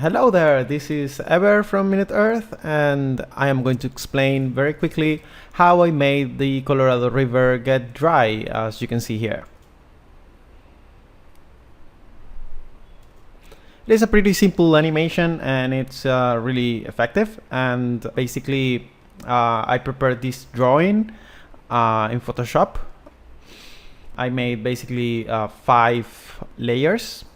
Hello there, this is Ever from MinuteEarth, and I am going to explain very quickly how I made the Colorado River get dry, as you can see here. It is a pretty simple animation and it's really effective, and basically I prepared this drawing in Photoshop. I made basically 5 layers.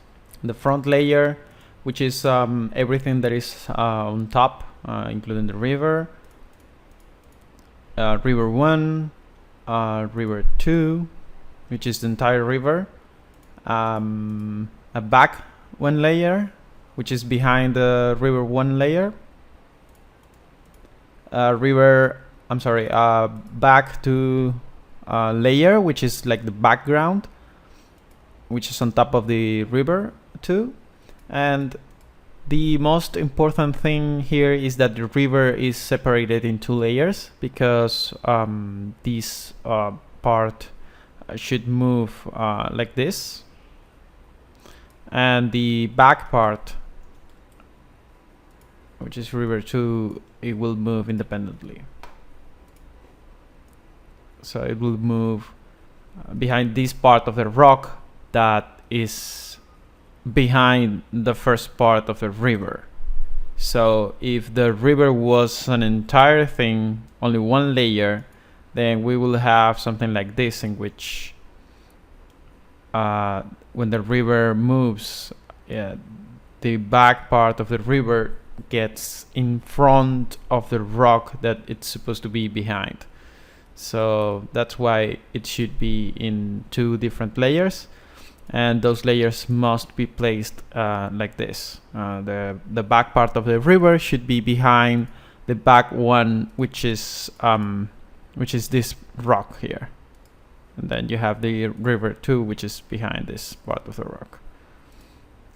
The front layer, which is everything that is on top, including the river, river 1, river 2, which is the entire river, a back 1 layer, which is behind the river 1 layer, back to layer, which is like the background, which is on top of the river 2. And the most important thing here is that the river is separated in 2 layers, because this part should move like this, and the back part, which is river 2, it will move independently. So it will move behind this part of the rock that is behind the first part of the river. So if the river was an entire thing, only 1 layer, then we will have something like this, in which when the river moves, the back part of the river gets in front of the rock that it's supposed to be behind. So that's why it should be in 2 different layers. And those layers must be placed like this. The back part of the river should be behind the back one, which is this rock here. And then you have the river 2, which is behind this part of the rock.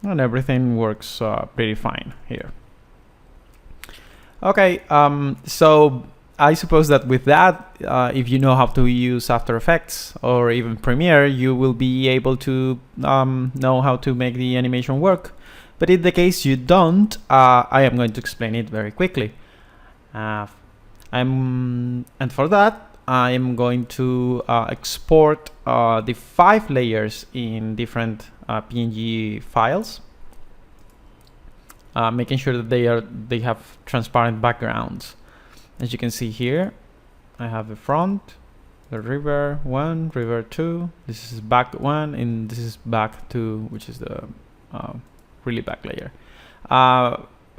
And everything works pretty fine here. Okay, so I suppose that with that, if you know how to use After Effects or even Premiere, you will be able to know how to make the animation work. But in the case you don't, I am going to explain it very quickly. And for that, I am going to export the 5 layers in different PNG files, making sure that they have transparent backgrounds. As you can see here, I have the front, the river 1, river 2, this is back 1, and this is back 2, which is the really back layer.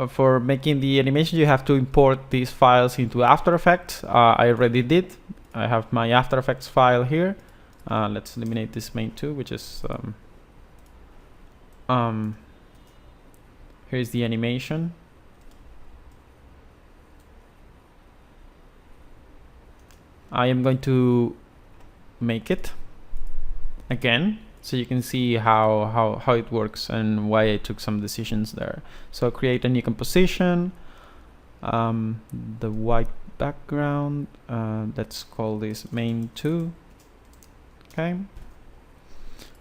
For making the animation, you have to import these files into After Effects. I already did. I have my After Effects file here. Let's eliminate this main 2, which is here's the animation. I am going to make it again, so you can see how it works and why I took some decisions there. So create a new composition, the white background, let's call this main 2. Okay,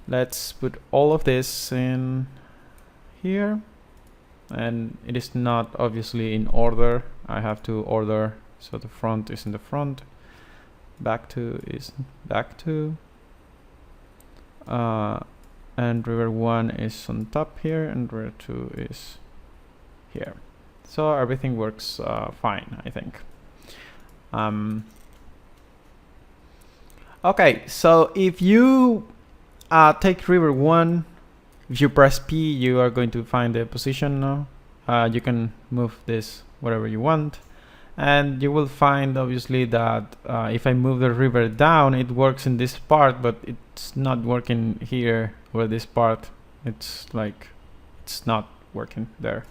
let's put all of this in here, and it is not obviously in order. I have to order, so the front is in the front, back 2 is back 2, and river 1 is on top here, and river 2 is here. So everything works fine, I think. Okay, so if you take river 1, if you press P, you are going to find the position now. You can move this wherever you want. And you will find obviously that if I move the river down, it works in this part, but it's not working here, or this part. It's like, it's not working there.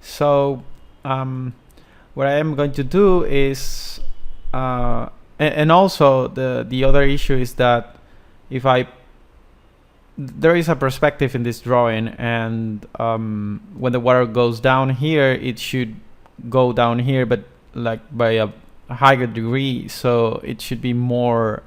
So what I am going to do is, and also the other issue is that if there is a perspective in this drawing, and when the water goes down here, it should go down here, but like by a higher degree, so it should be more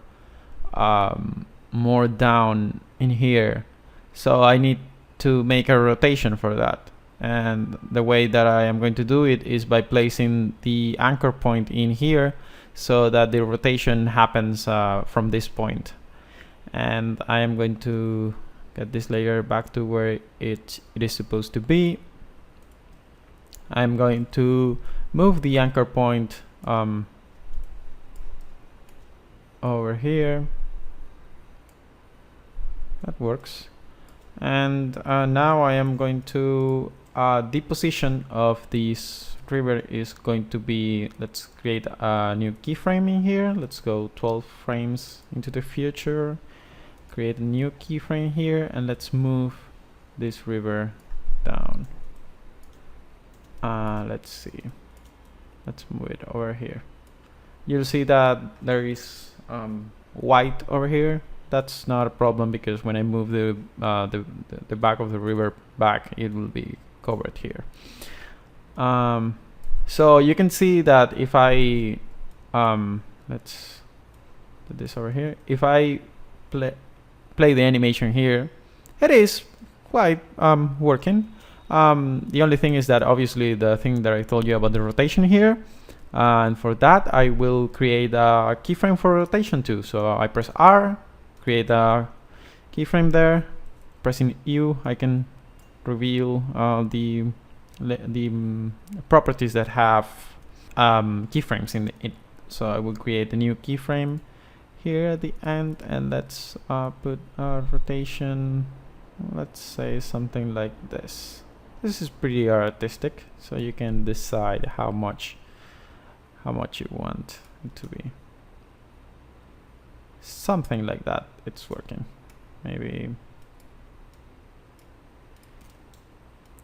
down in here. So I need to make a rotation for that, And the way that I am going to do it is by placing the anchor point in here so that the rotation happens from this point. And I am going to get this layer back to where it is supposed to be. I'm going to move the anchor point over here. That works. And now I am going to the position of this river is going to be, let's create a new keyframe in here. Let's go 12 frames into the future, create a new keyframe here, and let's move this river down. Let's see, let's move it over here. You'll see that there is white over here. That's not a problem because when I move the back of the river back, it will be covered here. So you can see that if I let's put this over here. If I play the animation here, it is quite working. The only thing is that obviously the thing that I told you about the rotation here, and for that I will create a keyframe for rotation too. So I press R, create a keyframe there. Pressing U, I can reveal the properties that have keyframes in it. So I will create a new keyframe here at the end, and let's put a rotation. Let's say something like this. This is pretty artistic, so you can decide how much you want it to be. Something like that. It's working. Maybe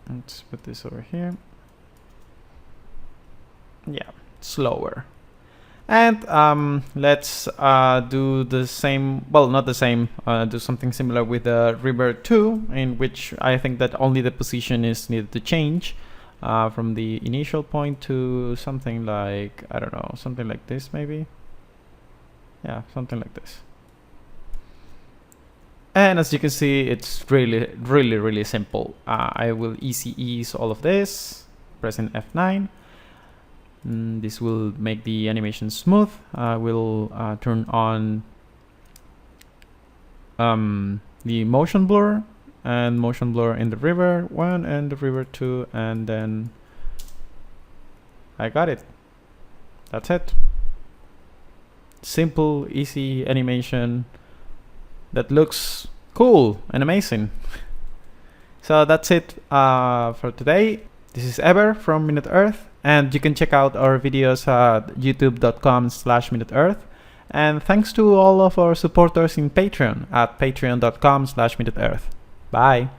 let's put this over here. Yeah, slower. And let's do the same, well, not the same, do something similar with the river 2, in which I think that only the position is needed to change from the initial point to something like, I don't know, something like this maybe. Yeah, something like this. And as you can see, it's really simple. I will ease all of this, pressing F9. This will make the animation smooth. I will turn on the motion blur and motion blur in the river 1 and the river 2, and then I got it. That's it. Simple, easy animation that looks cool and amazing. So that's it for today. This is Ever from MinuteEarth, and you can check out our videos at youtube.com/MinuteEarth. And thanks to all of our supporters in Patreon at patreon.com/MinuteEarth. Bye.